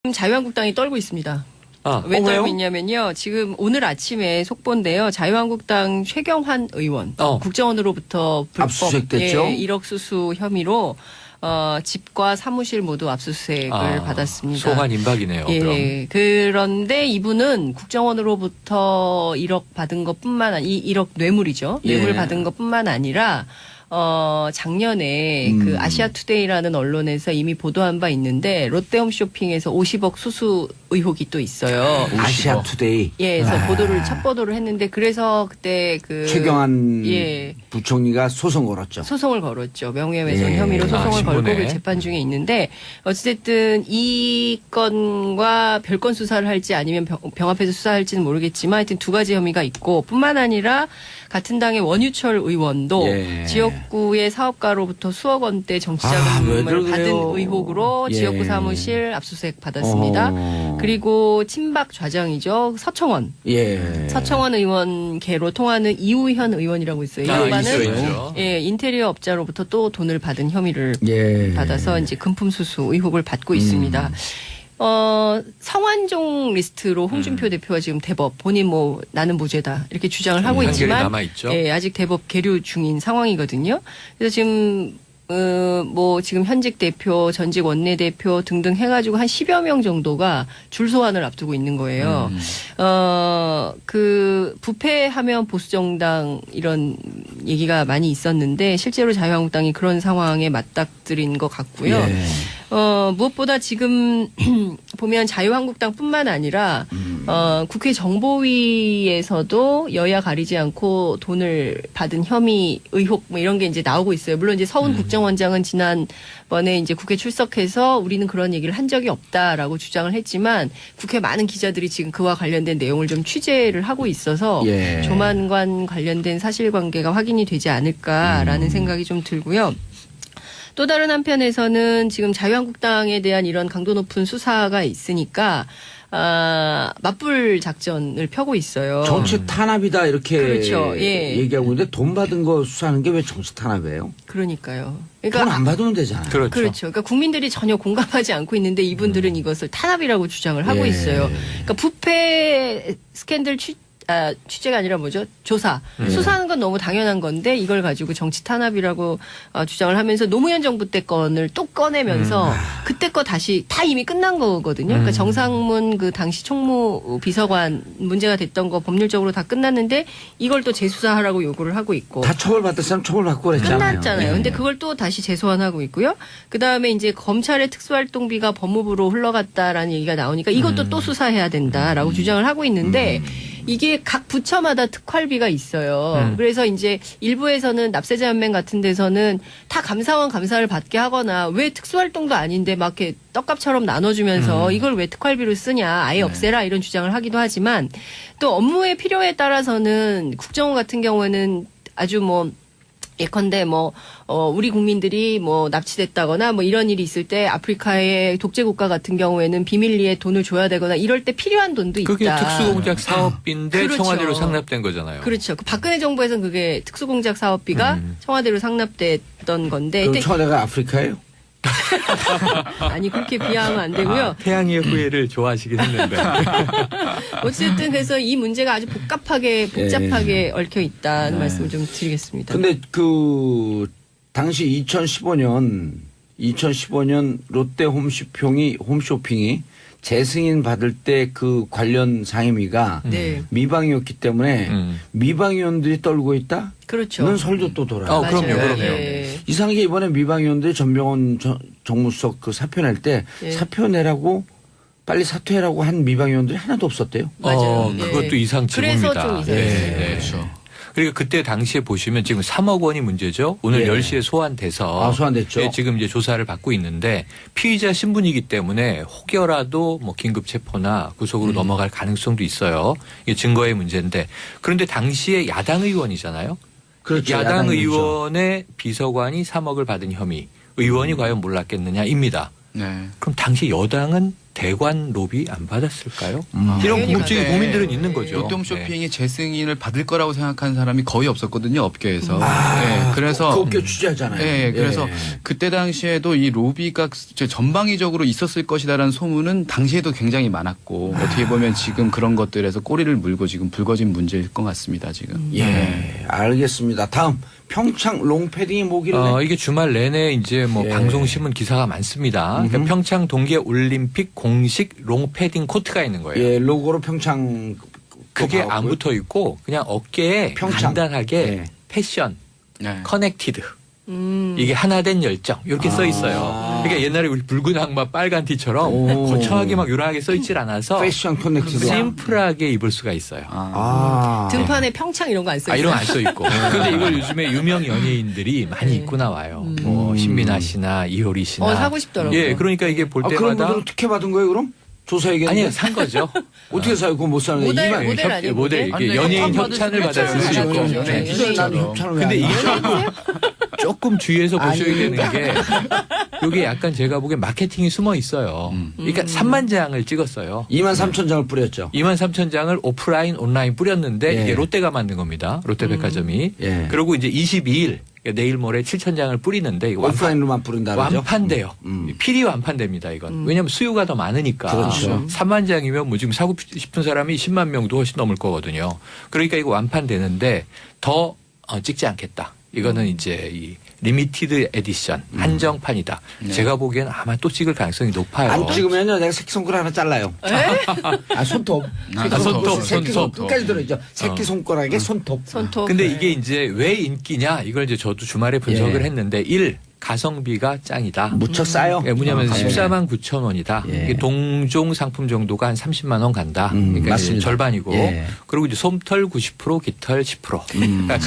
자유한국당이 떨고 있습니다. 왜 떨고 왜요? 있냐면요. 지금 오늘 아침에 속보인데요. 자유한국당 최경환 의원 국정원으로부터 불법 압수수색됐죠? 1억 수수 혐의로 집과 사무실 모두 압수수색을 받았습니다. 소환 임박이네요. 예. 그런데 이분은 국정원으로부터 1억 받은 것뿐만 아니 1억 뇌물이죠. 뇌물 받은 것뿐만 아니라 작년에 그 아시아투데이라는 언론에서 이미 보도한 바 있는데 롯데홈쇼핑에서 50억 수수 의혹이 또 있어요. 아시아투데이. 예, 그래서 첫 보도를 했는데 그래서 그때 그 최경환 부총리가 소송 걸었죠. 소송을 걸었죠. 명예훼손 혐의로 소송을 걸고 그 재판 중에 있는데 어쨌든 이 건과 별건 수사를 할지 아니면 병합해서 수사할지는 모르겠지만 하여튼 두 가지 혐의가 있고 뿐만 아니라 같은 당의 원유철 의원도 지역구의 사업가로부터 수억 원대 정치자금을 받은 의혹으로 지역구 사무실 압수수색 받았습니다. 그리고 친박 좌장이죠. 서청원. 서청원 의원 계로 통하는 이우현 의원이라고 있어요. 이 양반은 인테리어 업자로부터 또 돈을 받은 혐의를 받아서 이제 금품 수수 의혹을 받고 있습니다. 성완종 리스트로 홍준표 대표가 지금 대법 본인 뭐 나는 무죄다 이렇게 주장을 하고 있지만 아직 대법 계류 중인 상황이거든요. 그래서 지금 뭐 지금 현직 대표, 전직 원내대표 등등 해가지고 한 10여 명 정도가 줄 소환을 앞두고 있는 거예요. 그 부패하면 보수정당 이런 얘기가 많이 있었는데 실제로 자유한국당이 그런 상황에 맞닥뜨린 것 같고요. 무엇보다 지금 보면 자유한국당뿐만 아니라 국회 정보위에서도 여야 가리지 않고 돈을 받은 혐의, 의혹 뭐 이런 게 이제 나오고 있어요. 물론 이제 서훈 국정원장은 지난번에 이제 국회 출석해서 우리는 그런 얘기를 한 적이 없다라고 주장을 했지만 국회 많은 기자들이 지금 그와 관련된 내용을 좀 취재를 하고 있어서 조만간 관련된 사실관계가 확인이 되지 않을까라는 생각이 좀 들고요. 또 다른 한편에서는 지금 자유한국당에 대한 이런 강도 높은 수사가 있으니까 맞불 작전을 펴고 있어요. 정치 탄압이다 이렇게 얘기하고 있는데 돈 받은 거 수사하는 게 왜 정치 탄압이에요? 그러니까 돈 안 받으면 되잖아요. 그렇죠. 그러니까 국민들이 전혀 공감하지 않고 있는데 이분들은 이것을 탄압이라고 주장을 하고 있어요. 그러니까 부패 스캔들 취재가 아니라 뭐죠? 조사. 수사하는 건 너무 당연한 건데 이걸 가지고 정치 탄압이라고 주장을 하면서 노무현 정부 때 건을 또 꺼내면서 그때 거 다시 다 이미 끝난 거거든요. 그러니까 정상문 그 당시 총무 비서관 문제가 됐던 거 법률적으로 다 끝났는데 이걸 또 재수사하라고 요구를 하고 있고. 다 처벌받을 사람 처벌받고 그랬잖아요. 끝났잖아요. 근데 그걸 또 다시 재소환하고 있고요. 그다음에 이제 검찰의 특수활동비가 법무부로 흘러갔다라는 얘기가 나오니까 이것도 또 수사해야 된다라고 주장을 하고 있는데 이게 각 부처마다 특활비가 있어요. 그래서 이제 일부에서는 납세자연맹 같은 데서는 다 감사원 감사를 받게 하거나 왜 특수활동도 아닌데 막 이렇게 떡값처럼 나눠주면서 이걸 왜 특활비로 쓰냐 아예 없애라 이런 주장을 하기도 하지만 또 업무의 필요에 따라서는 국정원 같은 경우에는 아주 뭐 예컨대 우리 국민들이 납치됐다거나 이런 일이 있을 때 아프리카의 독재 국가 같은 경우에는 비밀리에 돈을 줘야 되거나 이럴 때 필요한 돈도 있다. 그게 특수공작 사업비인데 청와대로 상납된 거잖아요. 그렇죠. 박근혜 정부에서는 그게 특수공작 사업비가 청와대로 상납됐던 건데. 그럼 청와대가 아프리카예요? 아니 그렇게 비하하면 안 되고요. 태양의 후예를 좋아하시긴 했는데. 어쨌든 그래서 이 문제가 아주 복잡하게 얽혀 있다는 말씀을 좀 드리겠습니다. 근데 그 당시 2015년 롯데 홈쇼핑이 재승인 받을 때 그 관련 상임위가 미방이었기 때문에 미방위원들이 떨고 있다? 그렇죠. 그런 설도 또 돌아요. 그럼요. 이상하게 이번에 미방위원들이 전병헌 정무수석 그 사표 낼 때 사표 내라고 빨리 사퇴하라고 한 미방위원들이 하나도 없었대요. 맞아요. 그것도 이상치고입니다. 그래서 좀 이상했어요. 그렇죠. 그러니까 그때 당시에 보시면 지금 3억 원이 문제죠. 오늘 10시에 소환돼서 소환됐죠. 지금 이제 조사를 받고 있는데 피의자 신분이기 때문에 혹여라도 긴급 체포나 구속으로 넘어갈 가능성도 있어요. 이게 증거의 문제인데 그런데 당시에 야당 의원이잖아요. 그렇죠. 야당 의원의 비서관이 3억을 받은 혐의. 의원이 과연 몰랐겠느냐입니다. 그럼 당시 여당은 대관 로비 안 받았을까요? 이런 당연히 궁극적인 받아요. 고민들은 있는 거죠. 롯데홈쇼핑이 재승인을 받을 거라고 생각하는 사람이 거의 없었거든요, 업계에서. 그래서 그 업계 취재하잖아요. 네, 그래서 예. 그때 당시에도 이 로비가 전방위적으로 있었을 것이다라는 소문은 당시에도 굉장히 많았고 어떻게 보면 지금 그런 것들에서 꼬리를 물고 지금 불거진 문제일 것 같습니다, 지금. 예, 알겠습니다. 다음 평창 롱패딩이 뭐길래? 이게 주말 내내 이제 뭐 예. 방송신문 기사가 많습니다. 그러니까 평창 동계 올림픽 공식 롱패딩 코트가 있는 거예요. 예, 로고로 평창 그게 나오고요. 안 붙어 있고 그냥 어깨에 평창. 간단하게 예. 패션, 네. 커넥티드. 이게 하나 된 열정 이렇게 써 있어요. 아. 그러니까 옛날에 우리 붉은 악마 빨간 티처럼 오. 거창하게 막 요란하게 써 있질 않아서 패션 커넥티드. 심플하게 입을 수가 있어요. 등판에 평창 이런 거 안 써요. 이런 거 안 써 있고. 근데 이걸 요즘에 유명 연예인들이 많이 입고 나와요. 뭐 신민아 씨나 이효리 씨나. 사고 싶더라고요. 예, 그러니까 이게 볼 그런 때마다 분들은 특혜 받은 거예요, 그럼? 조사해야겠는데. 아니 산 거죠. 어떻게 사요? 그거 못 사는데. 모델, 이만- 모델 아니에요? 모델 모델? 이게 연예인 협찬을 받았을 수 그렇죠. 있고. 그렇죠. 네. 연예인 나는 협찬을 왜 근데 안 이게 해? 조금 주의해서 보셔야 아니, 되는 게 이게 약간 제가 보기엔 마케팅이 숨어 있어요. 그러니까 3만 장을 찍었어요. 23,000장을 뿌렸죠. 23,000장을 오프라인, 온라인 뿌렸는데 예. 이게 롯데가 만든 겁니다. 롯데백화점이. 예. 그리고 이제 22일 그러니까 내일 모레 7,000장을 뿌리는데 이거 오프라인으로만 뿌린다 그러죠? 완판돼요. 필히 완판됩니다, 이건. 왜냐하면 수요가 더 많으니까. 그렇죠. 3만 장이면 뭐 지금 사고 싶은 사람이 10만 명도 훨씬 넘을 거거든요. 그러니까 이거 완판되는데 더 찍지 않겠다. 이거는 이제 이 리미티드 에디션 한정판이다. 제가 보기엔 아마 또 찍을 가능성이 높아요. 안 찍으면요, 내가 새끼손가락 하나 잘라요. 손톱. 손톱. 새끼손 끝까지 들어있죠. 새끼손가락에 손톱. 손톱. 근데 네. 이게 이제 왜 인기냐? 이걸 이제 저도 주말에 분석을 예. 했는데 가성비가 짱이다. 무척 싸요. 뭐냐면 예. 14만 9천 원이다. 예. 이게 동종 상품 정도가 한 30만 원 간다. 그러니까 이제 맞습니다. 절반이고. 예. 그리고 이제 솜털 90%, 깃털 10%. 그러니까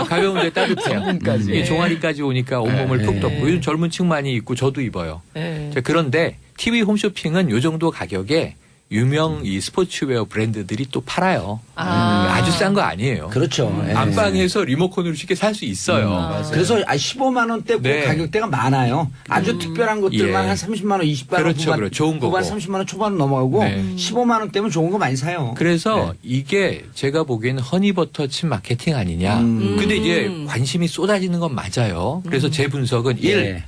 가벼운데 따뜻해요. 성분까지. 이게 종아리까지 오니까 온몸을 푹 예. 덮고 요즘 젊은 층 많이 입고 저도 입어요. 네. 자, 그런데 TV 홈쇼핑은 요 정도 가격에 유명 이 스포츠웨어 브랜드들이 또 팔아요. 아주 싼 거 아니에요. 그렇죠. 예. 안방에서 리모컨으로 쉽게 살 수 있어요. 그래서 15만 원대 네. 가격대가 많아요. 아주 특별한 것들만 예. 한 30만 원, 20만 원 그렇죠, 후반, 그렇죠. 좋은 거고. 후반 30만 원 초반 넘어가고 네. 15만 원대면 좋은 거 많이 사요. 그래서 이게 제가 보기에는 허니버터 칩 마케팅 아니냐. 근데 이제 관심이 쏟아지는 건 맞아요. 그래서 제 분석은 예.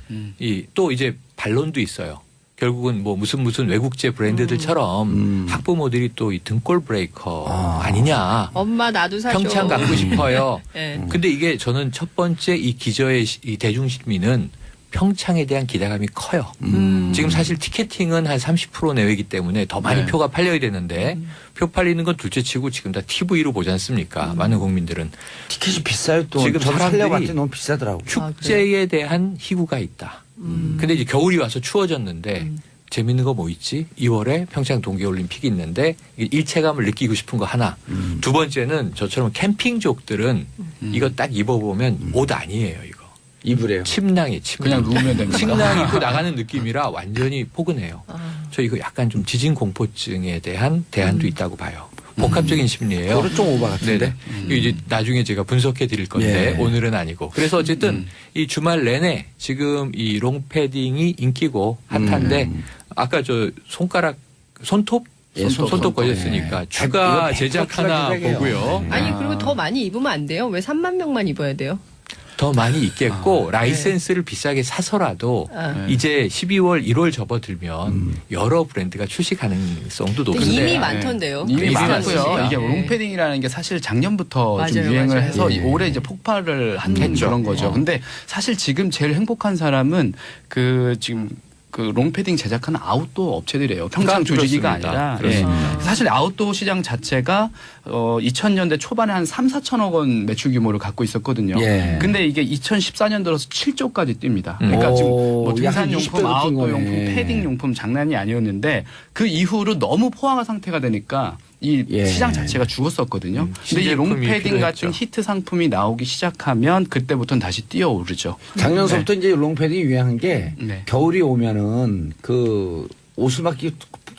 또 이제 반론도 있어요. 결국은 뭐 무슨 외국제 브랜드들처럼 학부모들이 또 이 등골 브레이커 아니냐. 엄마 나도 사줘. 평창 갖고 싶어요. 네. 근데 이게 저는 첫 번째 이 기저의 이 대중시민은 평창에 대한 기대감이 커요. 지금 사실 티켓팅은 한 30% 내외이기 때문에 더 많이 네. 표가 팔려야 되는데 표 팔리는 건 둘째치고 지금 다 TV로 보지 않습니까? 많은 국민들은. 티켓이 비싸요 또. 지금 저도 사람들이 살려고 했더니 너무 비싸더라고. 축제에 대한 희구가 있다. 근데 이제 겨울이 와서 추워졌는데 재밌는 거 뭐 있지? 2월에 평창 동계올림픽이 있는데 일체감을 느끼고 싶은 거 하나. 두 번째는 저처럼 캠핑족들은 이거 딱 입어보면 옷 아니에요, 이거. 입으래요. 침낭이 그냥 누우면 됩니다. 침낭 입고 나가는 느낌이라 완전히 포근해요. 저 이거 약간 좀 지진 공포증에 대한 대안도 있다고 봐요. 복합적인 심리예요. 그건 좀 오바 같은데. 네네. 이거 이제 나중에 제가 분석해 드릴 건데 예. 오늘은 아니고. 그래서 어쨌든 이 주말 내내 지금 이 롱패딩이 인기고 핫한데 아까 저 손톱 예, 손톱. 걸렸으니까 예. 추가 이거 제작 100% 하나 제작이에요. 보고요. 아니 그리고 더 많이 입으면 안 돼요? 왜 3만 명만 입어야 돼요? 더 많이 있겠고 라이센스를 비싸게 사서라도 이제 12월 1월 접어들면 여러 브랜드가 출시 가능성도 근데 높은데 이미 많던데요. 이미 이미 많고요. 많습니다. 이게 네. 롱패딩이라는 게 사실 작년부터 좀 맞아요, 유행을 맞아요. 해서 예. 올해 이제 폭발을 한 했죠. 그런 거죠. 근데 사실 지금 제일 행복한 사람은 지금 그 롱패딩 제작하는 아웃도어 업체들이에요. 평창 조직이가 그렇습니다. 아니라. 그렇습니다. 예. 사실 아웃도어 시장 자체가 2000년대 초반에 한 3, 4천억 원 매출 규모를 갖고 있었거든요. 예. 근데 이게 2014년 들어서 7조까지 뜁니다. 그러니까 지금 뭐 오, 약 등산용품, 20배 뛴 아웃도어 거네. 용품, 패딩 용품 장난이 아니었는데 그 이후로 너무 포화가 상태가 되니까 이 예. 시장 자체가 죽었었거든요. 근데 이 신제품이 롱패딩 같은 필요했죠. 히트 상품이 나오기 시작하면 그때부터는 다시 뛰어오르죠. 작년서부터 이제 롱패딩이 유행한 게 네. 겨울이 오면은 그 옷을 막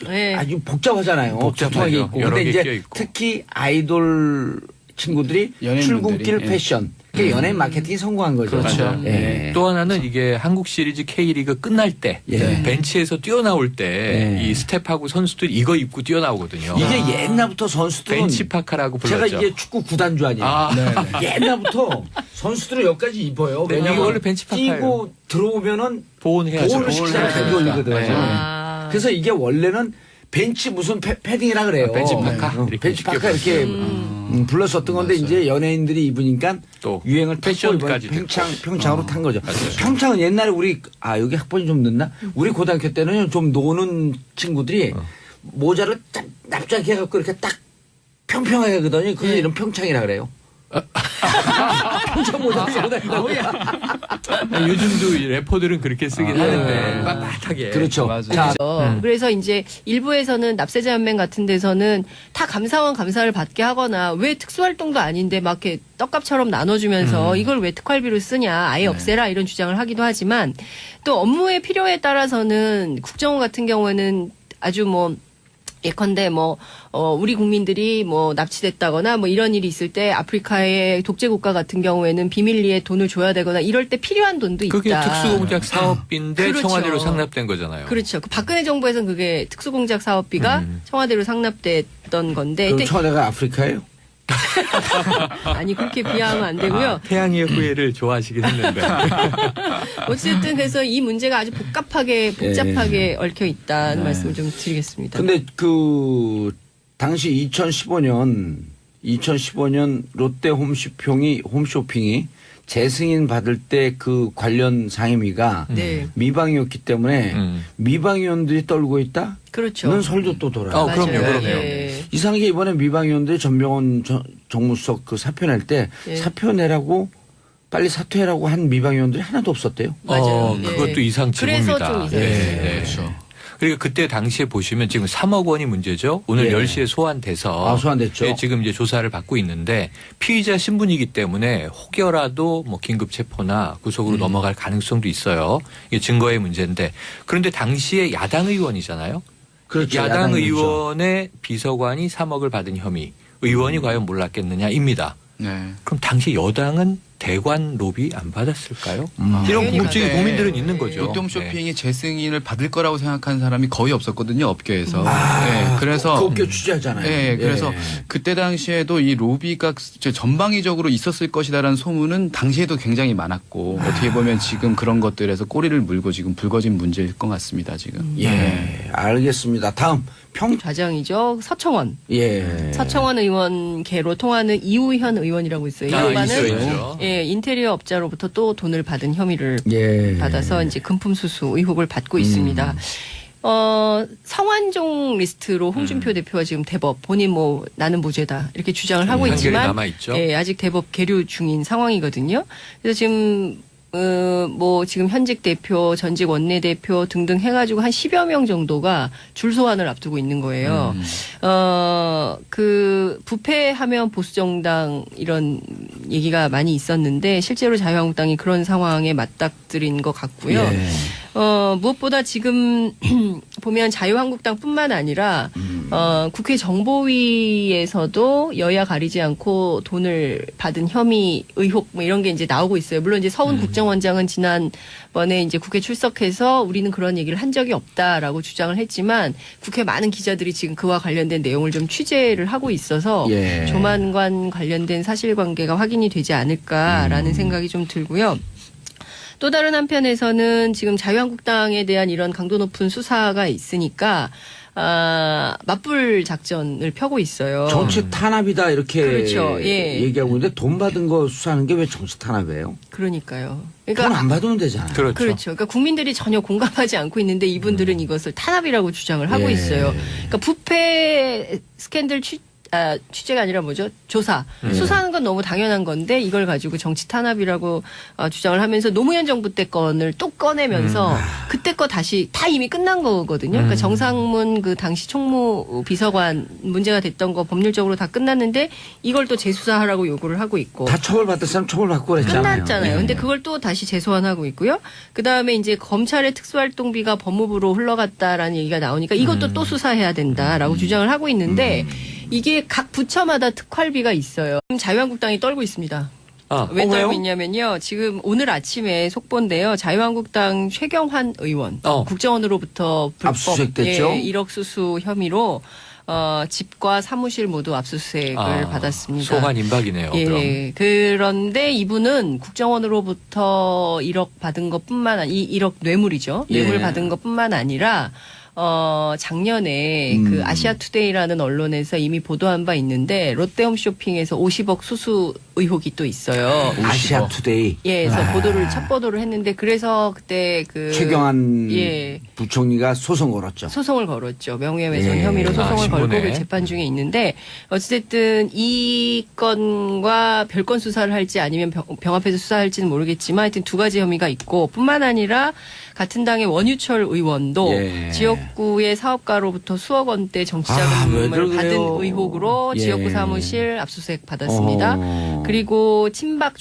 네. 아주 복잡하잖아요. 복잡하죠. 두툼하게 입고. 여러 근데 개 이제 껴있고. 특히 아이돌 친구들이 연예인분들이, 출근길 예. 패션. 그게 연예인 마케팅이 성공한 거죠. 그렇죠. 예. 또 하나는 이게 한국 시리즈 K리그 끝날 때 예. 벤치에서 뛰어나올 때 이 예. 스텝하고 선수들이 이거 입고 뛰어나오거든요. 이게 옛날부터 선수들은 벤치파카라고 불렀죠. 제가 이게 축구 구단주 아니에요. 옛날부터 선수들은 여기까지 입어요. 네, 이게 왜냐면 원래 벤치파카예요. 뛰고 들어오면은 보온해야죠. 보호를 시키잖아요. 감기 올리거든요. 아. 그래서 이게 원래는 벤치 무슨 패딩이라 그래요. 벤치파카? 이렇게 벤치파카 이렇게 불렀었던 건데 맞아요. 이제 연예인들이 입으니까 또 유행을 타고 패션까지 이번에 됐고. 평창으로 탄 거죠. 맞아요. 평창은 옛날에 우리 여기 학번이 좀 늦나? 우리 고등학교 때는 좀 노는 친구들이 모자를 딱 납작하게 해갖고 이렇게 딱 평평하게 하거든요. 그래서 이런 평창이라 그래요. 평창 모자 쓰고 다닌다고. 요즘도 이 래퍼들은 그렇게 쓰긴 하는데 빳빳하게. 그렇죠. 맞아요. 자, 그래서 이제 일부에서는 납세자 연맹 같은 데서는 다 감사원 감사를 받게 하거나 왜 특수활동도 아닌데 막 이렇게 떡값처럼 나눠주면서 이걸 왜 특활비로 쓰냐 아예 없애라 이런 주장을 하기도 하지만 또 업무의 필요에 따라서는 국정원 같은 경우에는 아주 뭐 예컨대 우리 국민들이 납치됐다거나 이런 일이 있을 때 아프리카의 독재 국가 같은 경우에는 비밀리에 돈을 줘야 되거나 이럴 때 필요한 돈도 있다. 그게 특수공작 사업비인데 그렇죠. 청와대로 상납된 거잖아요. 그렇죠. 그 박근혜 정부에서는 그게 특수공작 사업비가 청와대로 상납됐던 건데. 그럼 청와대가 아프리카예요? 아니 그렇게 비하하면 안 되고요. 태양의 후예를 좋아하시긴 했는데. 어쨌든 그래서 이 문제가 아주 복잡하게 얽혀 있다는 말씀을 좀 드리겠습니다. 근데 그 당시 2015년 롯데 홈쇼핑이 재승인 받을 때 그 관련 상임위가 네. 미방이었기 때문에 미방위원들이 떨고 있다? 그렇죠. 는 설도 또 돌아요. 그럼요, 맞아요. 그럼요. 예. 이상하게 이번에 미방위원들이 전병헌 정무수석 그 사표 낼 때 예. 사표 내라고 빨리 사퇴해라고 한 미방위원들이 하나도 없었대요. 맞아요. 예. 그것도 이상치입니다. 그래서 좀 이상했어요. 그렇죠. 그러니까 그때 당시에 보시면 지금 3억 원이 문제죠. 오늘 예. 10시에 소환돼서 소환됐죠. 예, 지금 이제 조사를 받고 있는데 피의자 신분이기 때문에 혹여라도 긴급 체포나 구속으로 넘어갈 가능성도 있어요. 이게 증거의 문제인데 그런데 당시에 야당 의원이잖아요. 그렇죠. 야당 야당이죠. 의원의 비서관이 3억을 받은 혐의. 의원이 과연 몰랐겠느냐입니다. 네. 그럼 당시 여당은 대관 로비 안 받았을까요? 이런 당연히 궁금증이 받아요. 국민들은 있는 거죠. 롯데홈쇼핑이 재승인을 받을 거라고 생각한 사람이 거의 없었거든요, 업계에서. 그래서 그 업계 취재하잖아요. 네, 그래서 예. 그때 당시에도 이 로비가 전방위적으로 있었을 것이다라는 소문은 당시에도 굉장히 많았고 어떻게 보면 지금 그런 것들에서 꼬리를 물고 지금 불거진 문제일 것 같습니다, 지금. 예, 알겠습니다. 다음 좌정이죠. 서청원. 예. 서청원 의원계로 통하는 이우현 의원이라고 있어요. 이 양반은 있어요. 예, 인테리어 업자로부터 또 돈을 받은 혐의를 예. 받아서 이제 금품 수수 의혹을 받고 있습니다. 성완종 리스트로 홍준표 대표가 지금 대법 본인 나는 무죄다 이렇게 주장을 하고 판결이 있지만 남아있죠. 예, 아직 대법 계류 중인 상황이거든요. 그래서 지금 지금 현직 대표, 전직 원내대표 등등 해가지고 한 10여 명 정도가 줄 소환을 앞두고 있는 거예요. 그 부패하면 보수정당 이런 얘기가 많이 있었는데 실제로 자유한국당이 그런 상황에 맞닥뜨린 것 같고요. 예. 무엇보다 지금 보면 자유한국당뿐만 아니라 국회 정보위에서도 여야 가리지 않고 돈을 받은 혐의 의혹 이런 게 이제 나오고 있어요. 물론 이제 서훈 국정원장은 지난번에 이제 국회 출석해서 우리는 그런 얘기를 한 적이 없다라고 주장을 했지만 국회 많은 기자들이 지금 그와 관련된 내용을 좀 취재를 하고 있어서 예. 조만간 관련된 사실관계가 확인이 되지 않을까라는 생각이 좀 들고요. 또 다른 한편에서는 지금 자유한국당에 대한 이런 강도 높은 수사가 있으니까 맞불 작전을 펴고 있어요. 정치 탄압이다 이렇게 그렇죠. 예. 얘기하고 있는데 돈 받은 거 수사하는 게 왜 정치 탄압이에요? 그러니까요. 돈 그러니까 안 받으면 되잖아요. 그렇죠. 그렇죠. 그러니까 국민들이 전혀 공감하지 않고 있는데 이분들은 이것을 탄압이라고 주장을 하고 예. 있어요. 그러니까 부패 스캔들 취재가 아니라 조사. 수사하는 건 너무 당연한 건데 이걸 가지고 정치 탄압이라고 주장을 하면서 노무현 정부 때 건을 또 꺼내면서 그때 거 다시 다 이미 끝난 거거든요. 그러니까 정상문 그 당시 총무 비서관 문제가 됐던 거 법률적으로 다 끝났는데 이걸 또 재수사하라고 요구를 하고 있고. 다 처벌받을 사람 처벌받고 그랬잖아요. 끝났잖아요. 예. 근데 그걸 또 다시 재소환하고 있고요. 그다음에 이제 검찰의 특수활동비가 법무부로 흘러갔다라는 얘기가 나오니까 이것도 또 수사해야 된다라고 주장을 하고 있는데 이게 각 부처마다 특활비가 있어요. 지금 자유한국당이 떨고 있습니다. 왜 왜요? 떨고 있냐면요. 지금 오늘 아침에 속보인데요. 자유한국당 최경환 의원 국정원으로부터 불법 압수수색됐죠? 1억 수수 혐의로 집과 사무실 모두 압수수색을 받았습니다. 소관 임박이네요. 예. 그런데 이분은 국정원으로부터 1억 받은 것뿐만 아니 1억 뇌물이죠. 뇌물 예. 받은 것뿐만 아니라 작년에 그 아시아투데이라는 언론에서 이미 보도한 바 있는데 롯데홈쇼핑에서 50억 수수 의혹이 또 있어요. 아시아투데이. 예, 그래서 첫 보도를 했는데 그래서 그때 그 최경환 예. 부총리가 소송 걸었죠. 소송을 걸었죠. 명예훼손 예. 혐의로 소송을 걸고 신문에. 재판 중에 있는데 어쨌든 이 건과 별건 수사를 할지 아니면 병 앞에서 수사할지는 모르겠지만 하여튼 두 가지 혐의가 있고 뿐만 아니라 같은 당의 원유철 의원도 예. 지역구의 사업가로부터 수억 원대 왜들 정치자금을 받은 그래요? 의혹으로 예. 지역구 사무실 압수수색 받았습니다. 어. 그리고 친박